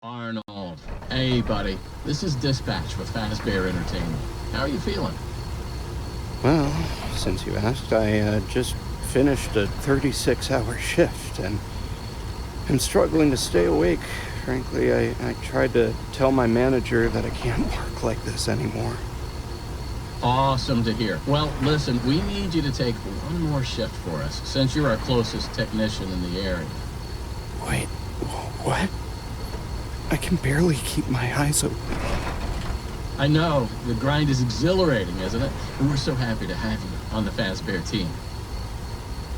Arnold. Hey, buddy. This is Dispatch with Fazbear Entertainment. How are you feeling? Well, since you asked, I just finished a 36-hour shift, and I'm struggling to stay awake. Frankly, I tried to tell my manager that I can't work like this anymore. Awesome to hear. Well, listen, we need you to take one more shift for us, since you're our closest technician in the area. Wait, what? I can barely keep my eyes open. I know, the grind is exhilarating, isn't it? We're so happy to have you on the Fazbear team.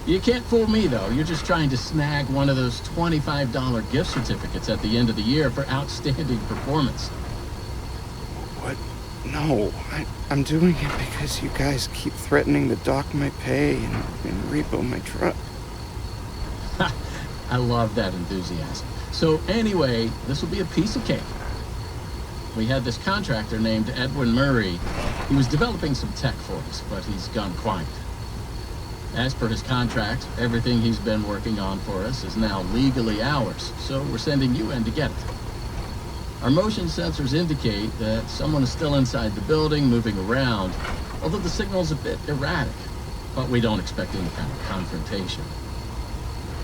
You can't fool me, though. You're just trying to snag one of those $25 gift certificates at the end of the year for outstanding performance. What? No, I'm doing it because you guys keep threatening to dock my pay and repo my truck. I love that enthusiasm. So anyway, this will be a piece of cake. We had this contractor named Edwin Murray. He was developing some tech for us, but he's gone quiet. As per his contract, everything he's been working on for us is now legally ours, so we're sending you in to get it. Our motion sensors indicate that someone is still inside the building, moving around, although the signal's a bit erratic, but we don't expect any kind of confrontation.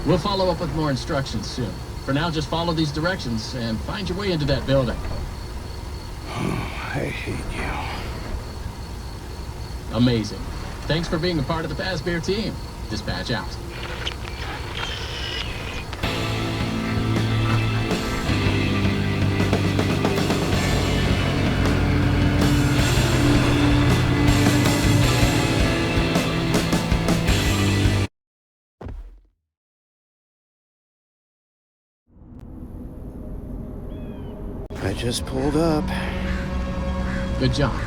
We'll follow up with more instructions soon. For now, just follow these directions and find your way into that building. Oh, I hate you. Amazing. Thanks for being a part of the Fazbear team. Dispatch out. I just pulled up. Good job.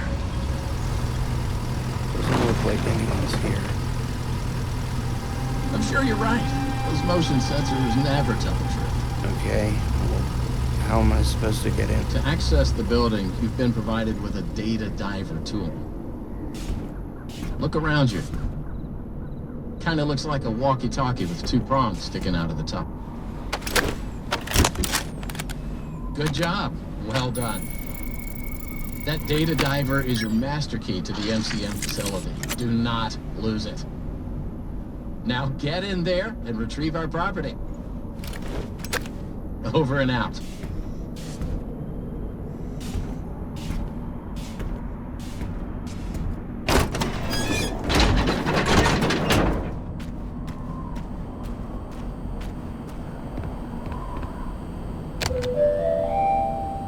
Doesn't look like anyone's here. I'm sure you're right. Those motion sensors never tell the truth. Okay, well, how am I supposed to get in? To access the building, you've been provided with a data diver tool. Look around you. Kinda looks like a walkie-talkie with two prongs sticking out of the top. Good job. Well done. That data diver is your master key to the MCM facility. Do not lose it. Now get in there and retrieve our property. Over and out.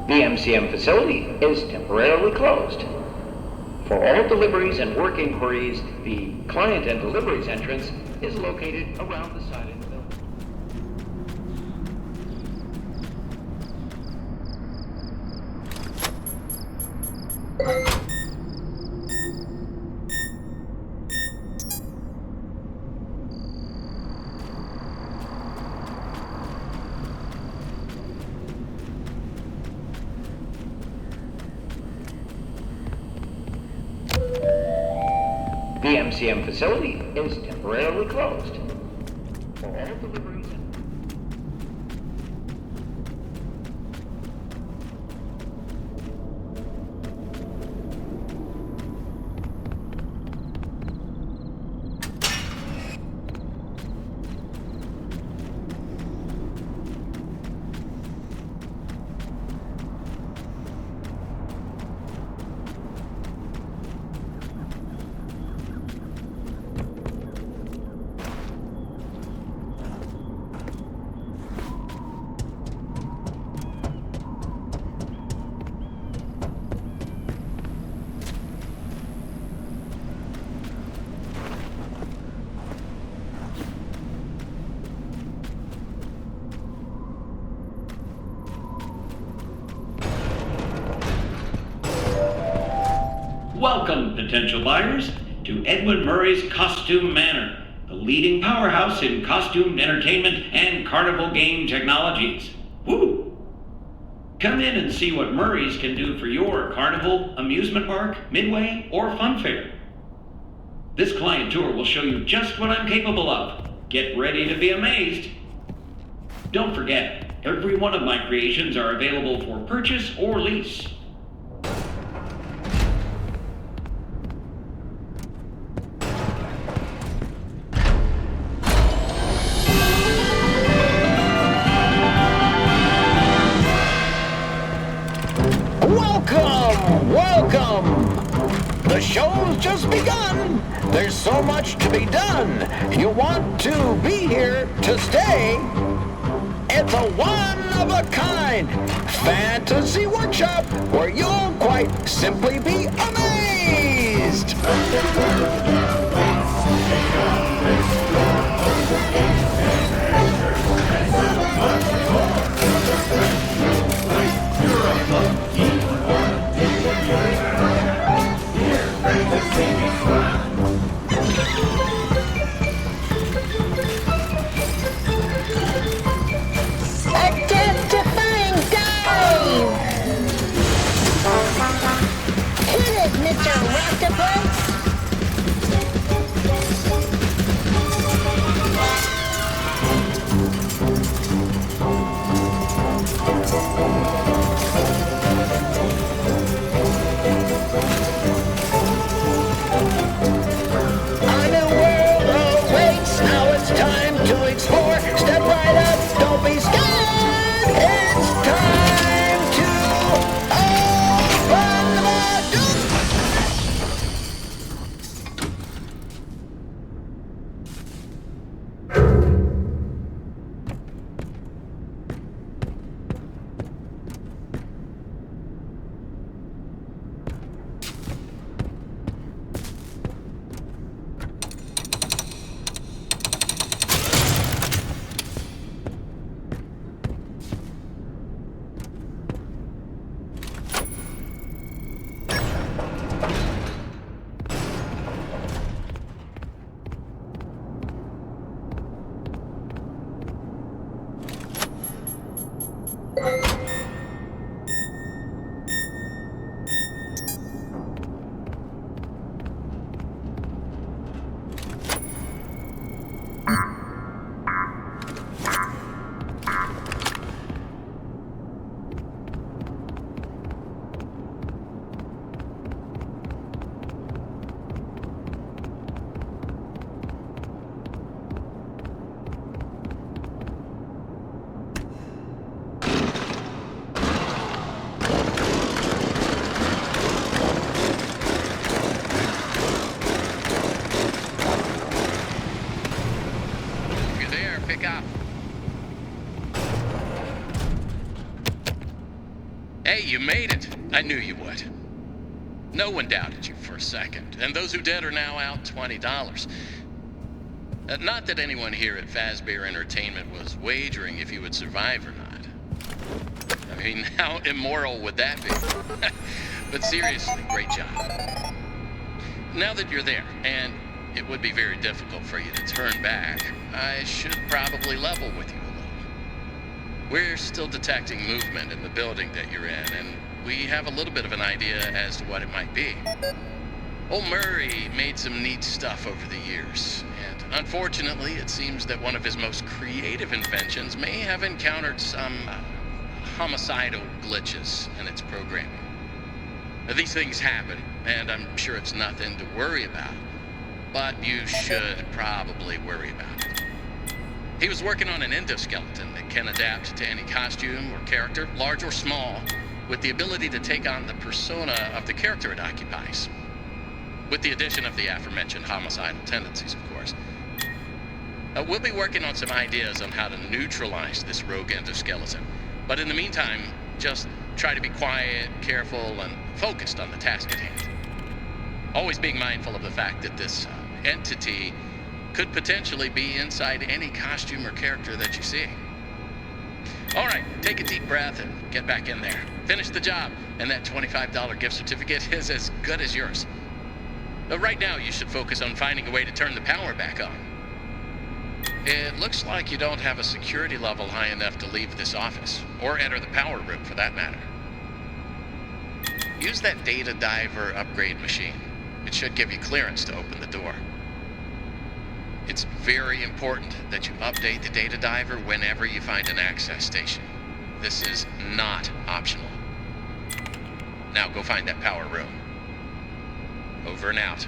The MCM facility is temporarily closed. For all deliveries and work inquiries, the client and deliveries entrance is located around the side of the building. The MCM facility is temporarily closed. For all deliveries and... Welcome, potential buyers, to Edwin Murray's Costume Manor, the leading powerhouse in costume entertainment and carnival game technologies. Woo! Come in and see what Murray's can do for your carnival, amusement park, midway, or fun fair. This client tour will show you just what I'm capable of. Get ready to be amazed. Don't forget, Every one of my creations are available for purchase or lease. Welcome! Welcome! The show's just begun! There's so much to be done! You want to be here to stay? It's a one-of-a-kind fantasy workshop where you'll quite simply be amazed! Identifying dive! Hit it, Mr. Octopus! A new world awaits, now it's time to explore. Step right up, don't be scared. It's time to open the door. Hey, you made it. I knew you would. No one doubted you for a second, and those who did are now out $20. Not that anyone here at Fazbear Entertainment was wagering if you would survive or not. I mean, how immoral would that be? But seriously, great job. Now that you're there, and it would be very difficult for you to turn back, I should probably level with you a little. We're still detecting movement in the building that you're in, and we have a little bit of an idea as to what it might be. Old Murray made some neat stuff over the years, and unfortunately, it seems that one of his most creative inventions may have encountered some homicidal glitches in its programming. Now, these things happen, and I'm sure it's nothing to worry about, but you should probably worry about it. He was working on an endoskeleton that can adapt to any costume or character, large or small, with the ability to take on the persona of the character it occupies. With the addition of the aforementioned homicidal tendencies, of course. We'll be working on some ideas on how to neutralize this rogue endoskeleton. But in the meantime, just try to be quiet, careful, and focused on the task at hand. Always being mindful of the fact that this entity could potentially be inside any costume or character that you see. All right, take a deep breath and get back in there. Finish the job, and that $25 gift certificate is as good as yours. Right now, you should focus on finding a way to turn the power back on. It looks like you don't have a security level high enough to leave this office, or enter the power room for that matter. Use that data diver upgrade machine. It should give you clearance to open the door. It's very important that you update the data diver whenever you find an access station. This is not optional. Now go find that power room. Over and out.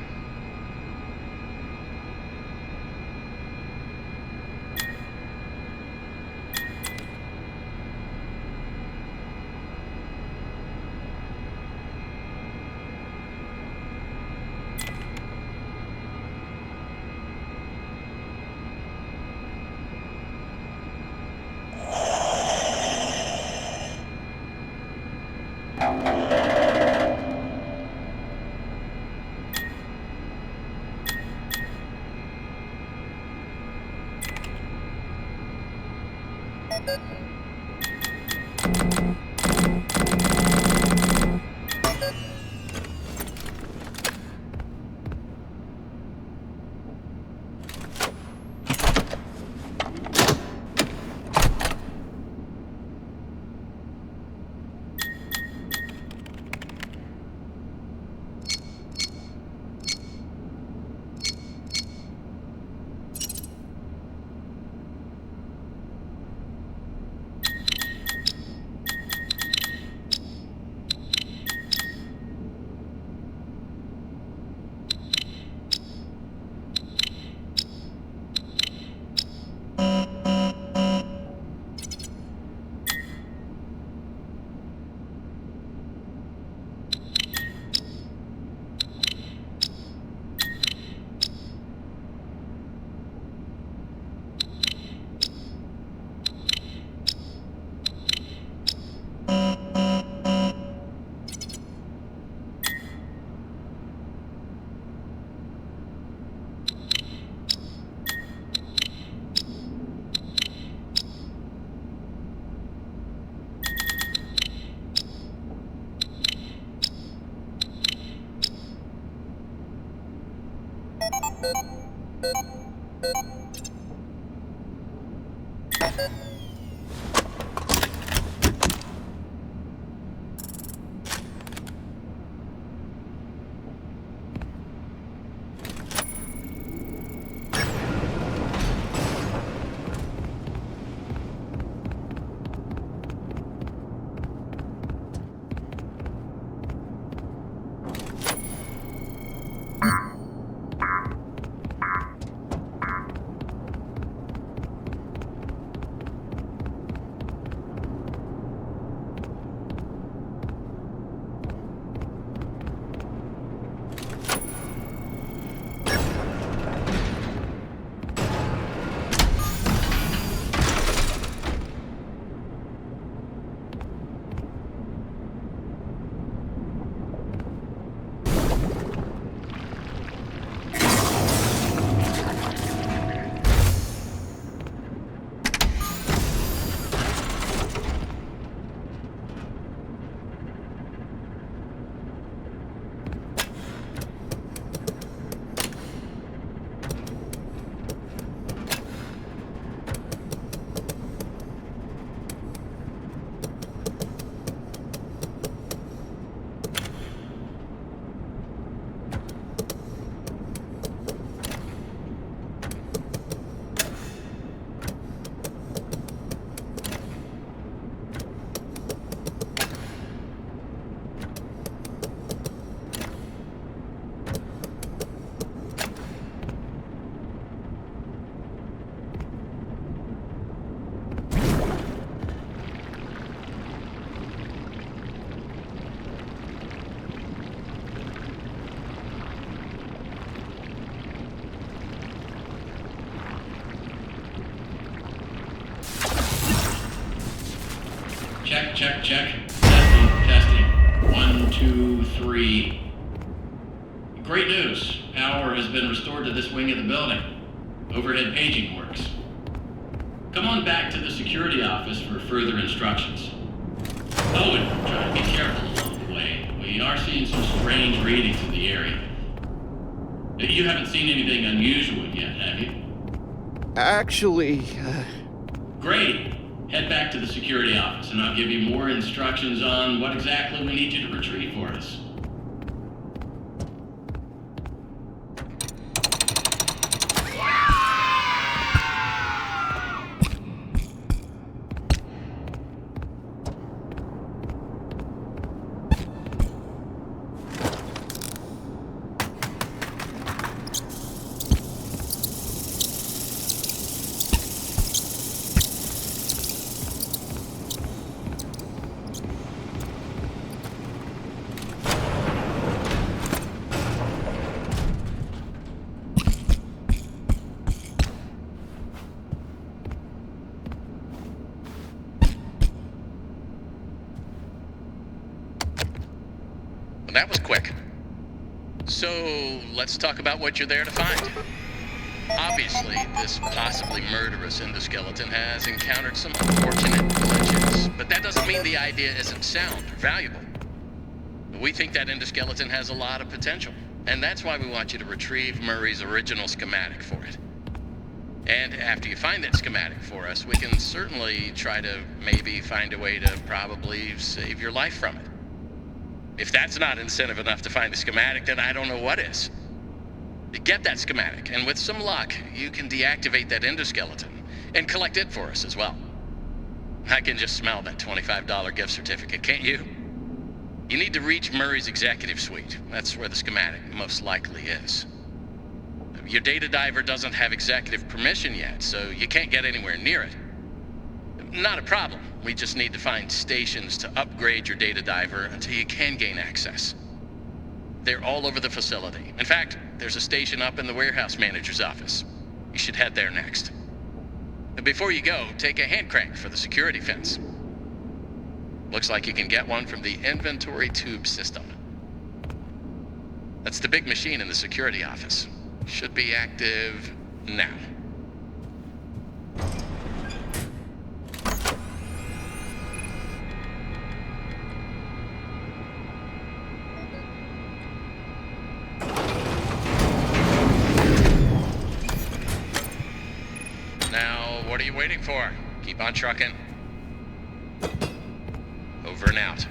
Check, check, check. Testing, testing. 1, 2, 3. Great news. Power has been restored to this wing of the building. Overhead paging works. Come on back to the security office for further instructions. Oh, and try to be careful along the way. We are seeing some strange readings in the area. You haven't seen anything unusual yet, have you? Actually, Great. Head back to the security office, and I'll give you more instructions on what exactly we need you to retrieve for us. that was quick. So, let's talk about what you're there to find. Obviously, this possibly murderous endoskeleton has encountered some unfortunate glitches, but that doesn't mean the idea isn't sound or valuable. We think that endoskeleton has a lot of potential, and that's why we want you to retrieve Murray's original schematic for it. And after you find that schematic for us, we can certainly try to maybe find a way to probably save your life from it. If that's not incentive enough to find the schematic, then I don't know what is. Get that schematic, and with some luck, you can deactivate that endoskeleton and collect it for us as well. I can just smell that $25 gift certificate, can't you? You need to reach Murray's executive suite. That's where the schematic most likely is. Your data diver doesn't have executive permission yet, so you can't get anywhere near it. Not a problem. We just need to find stations to upgrade your data diver until you can gain access. They're all over the facility. In fact, there's a station up in the warehouse manager's office. You should head there next. Before you go, take a hand crank for the security fence. Looks like you can get one from the inventory tube system. That's the big machine in the security office. Should be active now. Now, what are you waiting for? Keep on trucking. Over and out.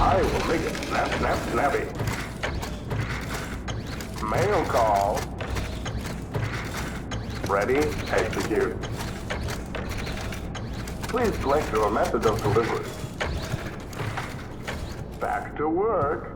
I will make it snap, snap, snappy. Mail call. Ready, execute. Please select your method of delivery. Back to work.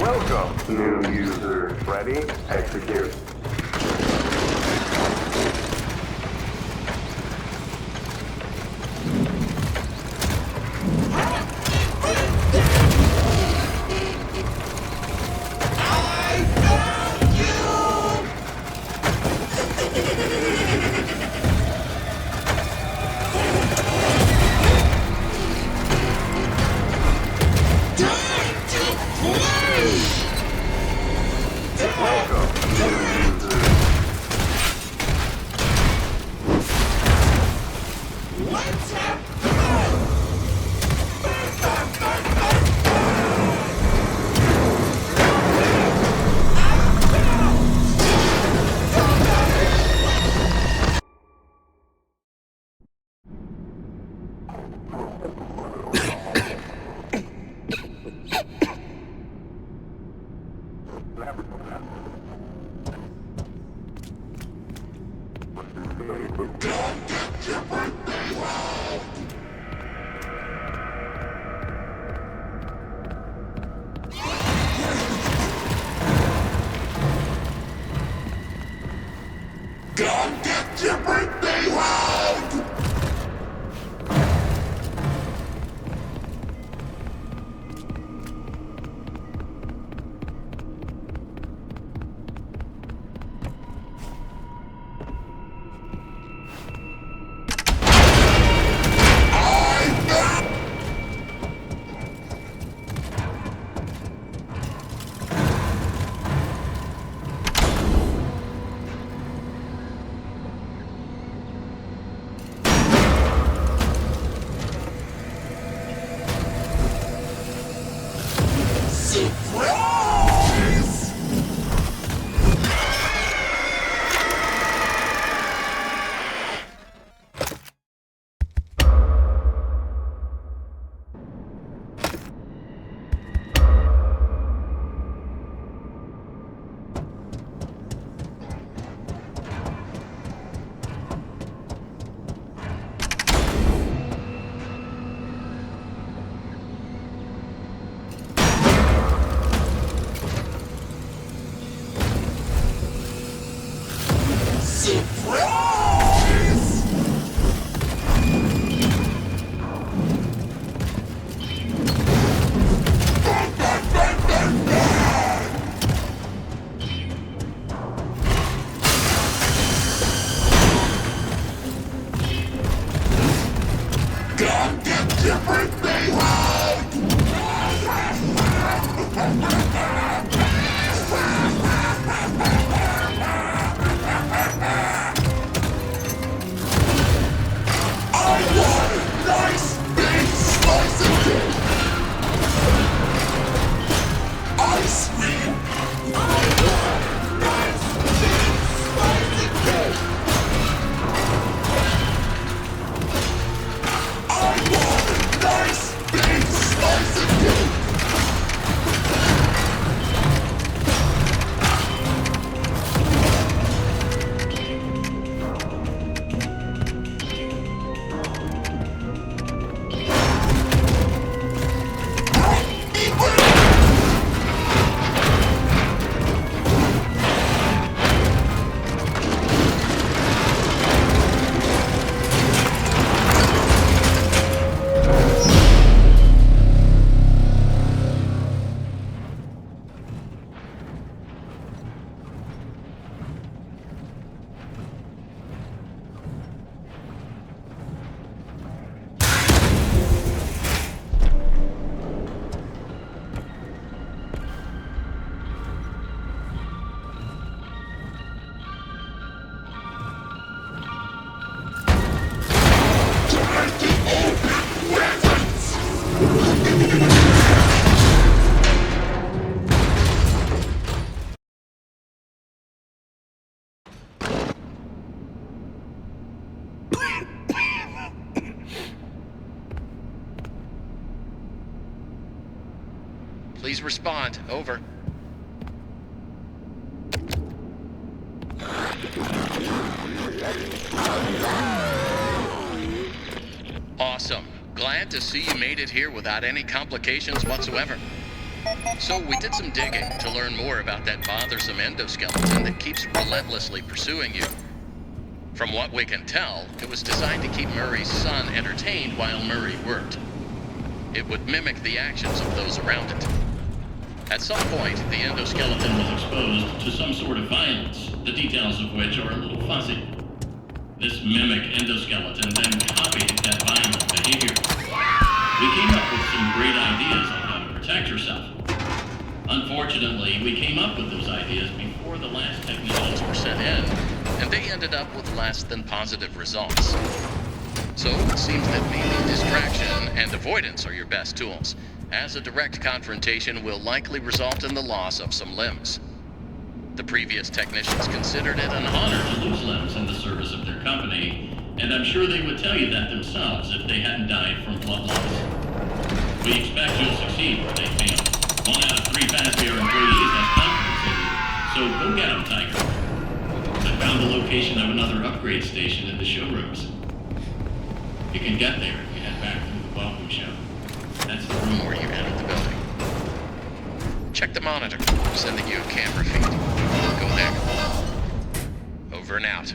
Welcome, new user. Freddy, execute. Please respond. Over. Awesome. Glad to see you made it here without any complications whatsoever. So we did some digging to learn more about that bothersome endoskeleton that keeps relentlessly pursuing you. From what we can tell, it was designed to keep Murray's son entertained while Murray worked. It would mimic the actions of those around it. At some point, the endoskeleton was exposed to some sort of violence, the details of which are a little fuzzy. This mimic endoskeleton then copied that violent behavior. We came up with some great ideas on how to protect yourself. Unfortunately, we came up with those ideas before the last technicians were sent in, and they ended up with less than positive results. So it seems that maybe distraction and avoidance are your best tools, as a direct confrontation will likely result in the loss of some limbs. The previous technicians considered it an honor to lose limbs in the service of their company, and I'm sure they would tell you that themselves if they hadn't died from blood loss. We expect you'll succeed where they fail. 1 out of 3 Fazbear employees has confidence in you, so go get them, Tiger. I found the location of another upgrade station in the showrooms. You can get there if you head back through the welcome show. That's the room where you entered the building. Check the monitor. I'm sending you a camera feed. Go there. Over and out.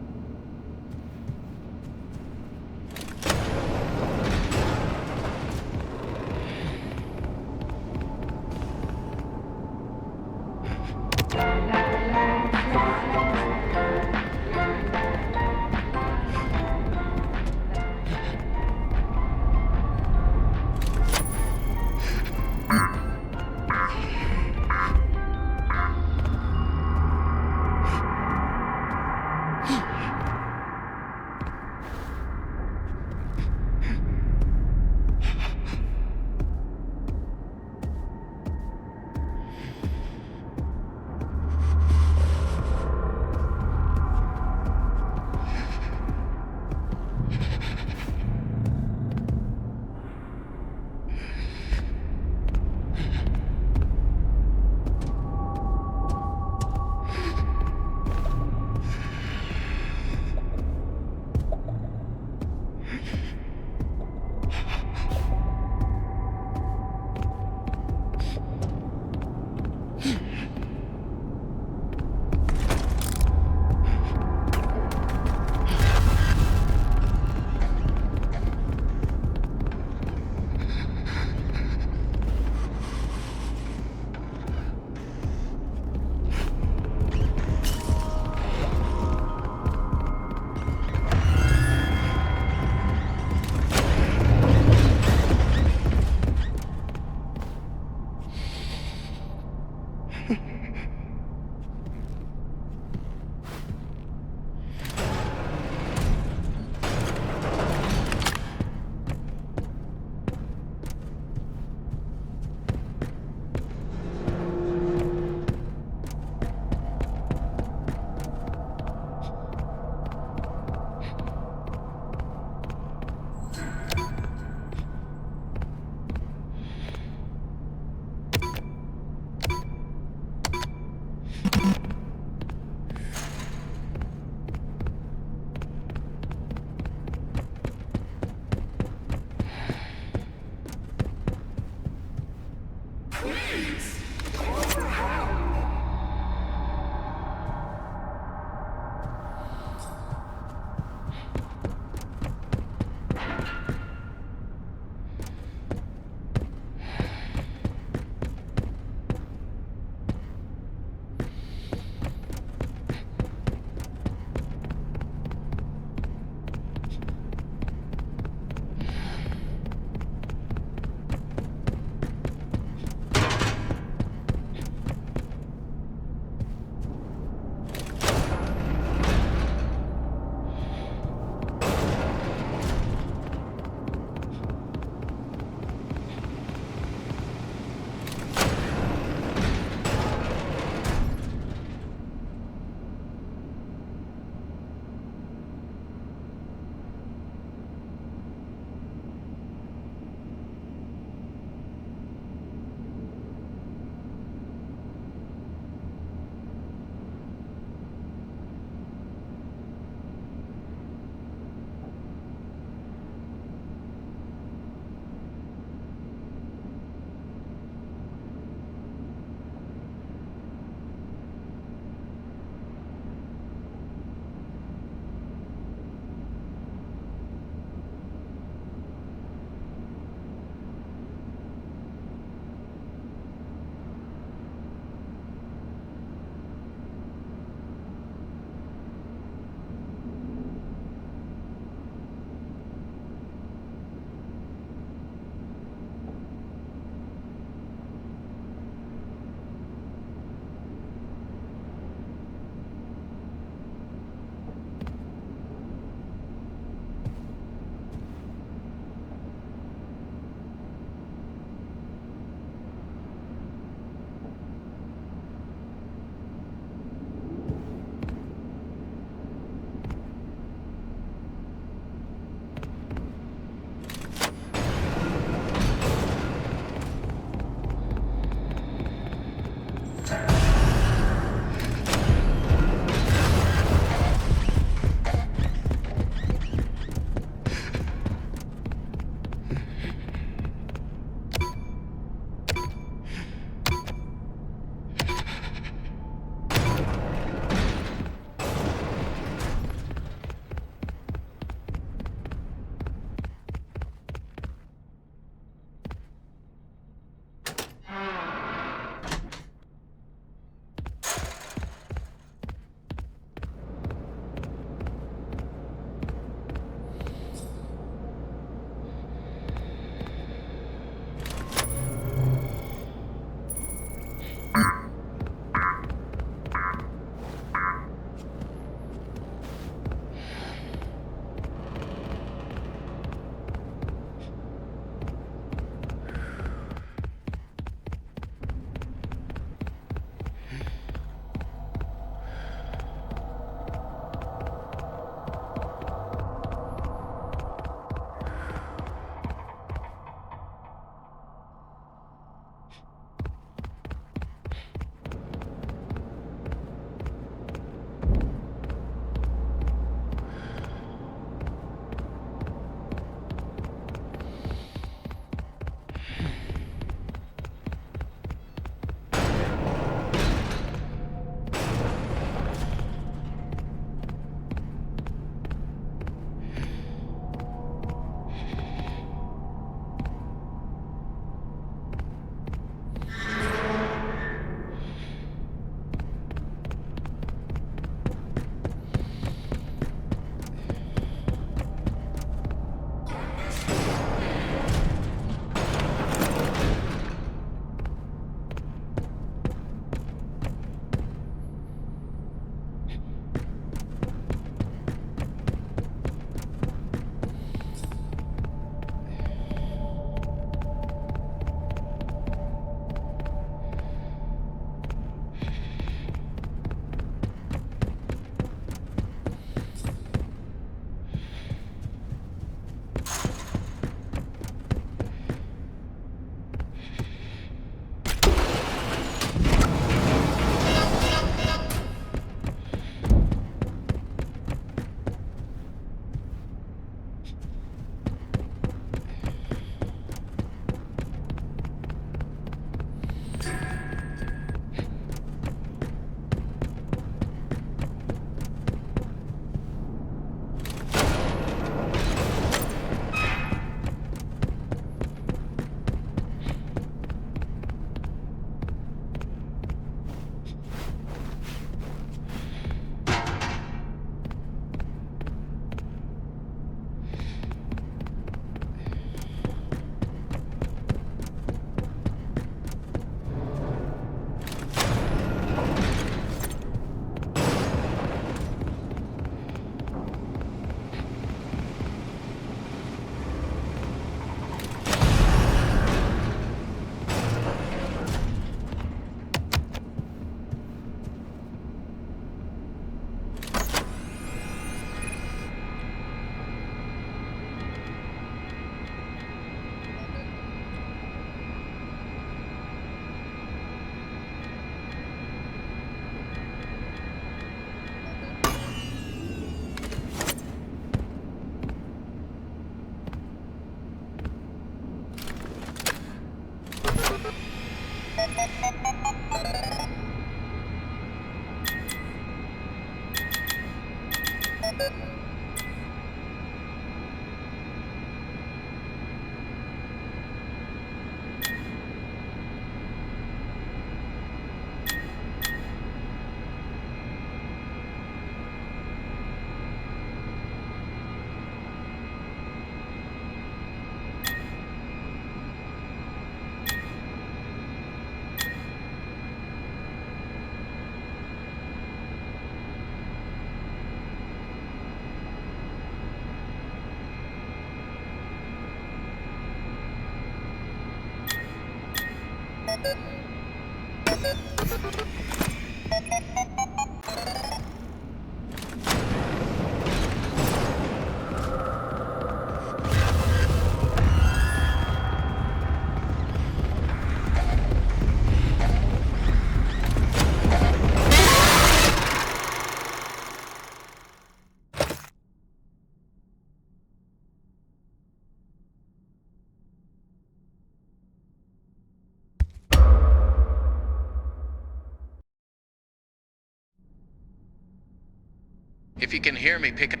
If you can hear me, pick up.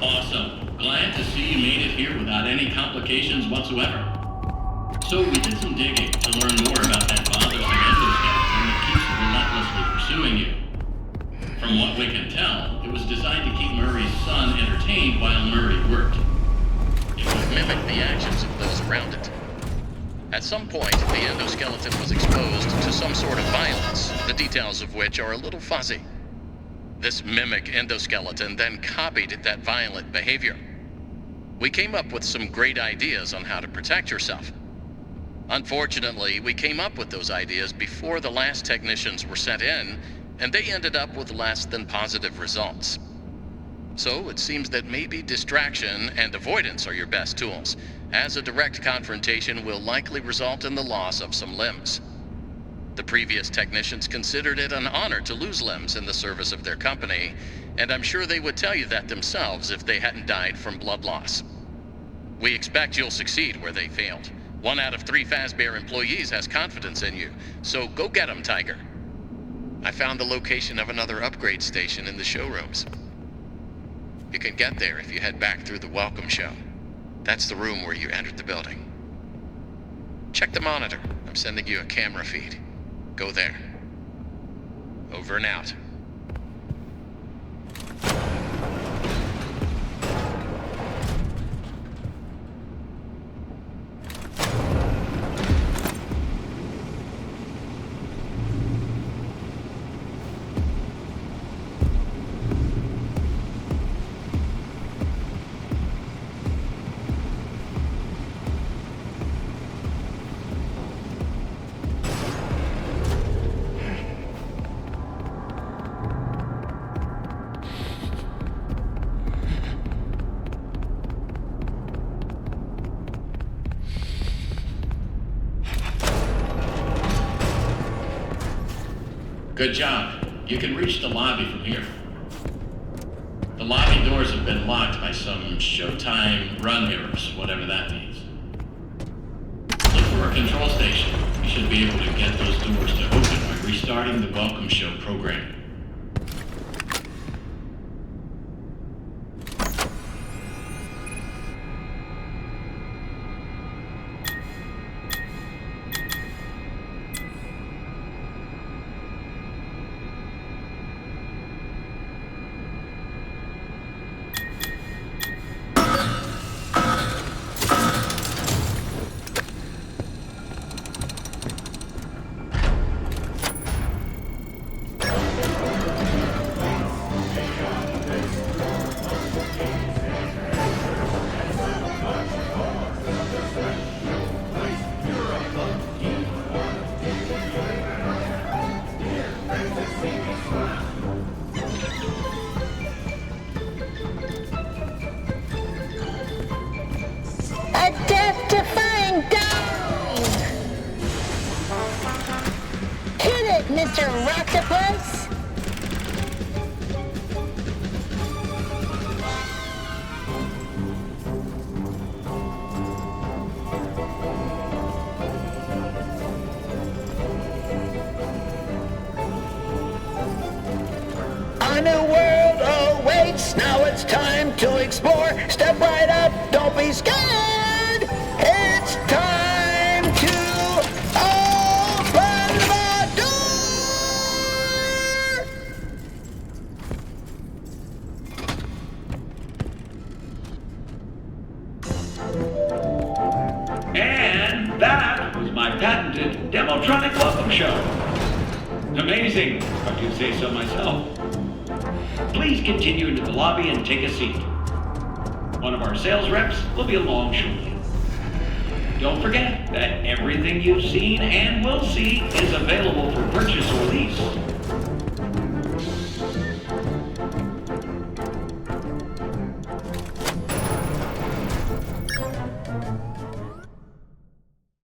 Awesome. Glad to see you made it here without any complications whatsoever. So we did some digging to learn more about that bothersome endoskeleton that keeps relentlessly pursuing you. From what we can tell, it was designed to keep Murray's son entertained while Murray worked. It would mimic the actions of those around it. At some point, the endoskeleton was exposed to some sort of violence, the details of which are a little fuzzy. This mimic endoskeleton then copied that violent behavior. We came up with some great ideas on how to protect yourself. Unfortunately, we came up with those ideas before the last technicians were sent in, and they ended up with less than positive results. So it seems that maybe distraction and avoidance are your best tools, as a direct confrontation will likely result in the loss of some limbs. The previous technicians considered it an honor to lose limbs in the service of their company, And I'm sure they would tell you that themselves if they hadn't died from blood loss. We expect you'll succeed where they failed. 1 out of 3 Fazbear employees has confidence in you, so go get 'em, Tiger. I found the location of another upgrade station in the showrooms. You can get there if you head back through the welcome show. That's the room where you entered the building. Check the monitor. I'm sending you a camera feed. Go there. Over and out. Good job. You can reach the lobby from here. The lobby doors have been locked by some Showtime run errors, whatever that means. Look for a control station. You should be able to get those doors to open by restarting the welcome show program. A death-defying dive! Hit it, Mr. Octopus! A new world awaits. Now it's time to explore. Step right up, don't be scared. It's time to open the door. And that was my patented Demotronic welcome show. Amazing, if I do say so myself. Please continue into the lobby and take a seat. One of our sales reps will be along shortly. Don't forget that everything you've seen and will see is available for purchase or lease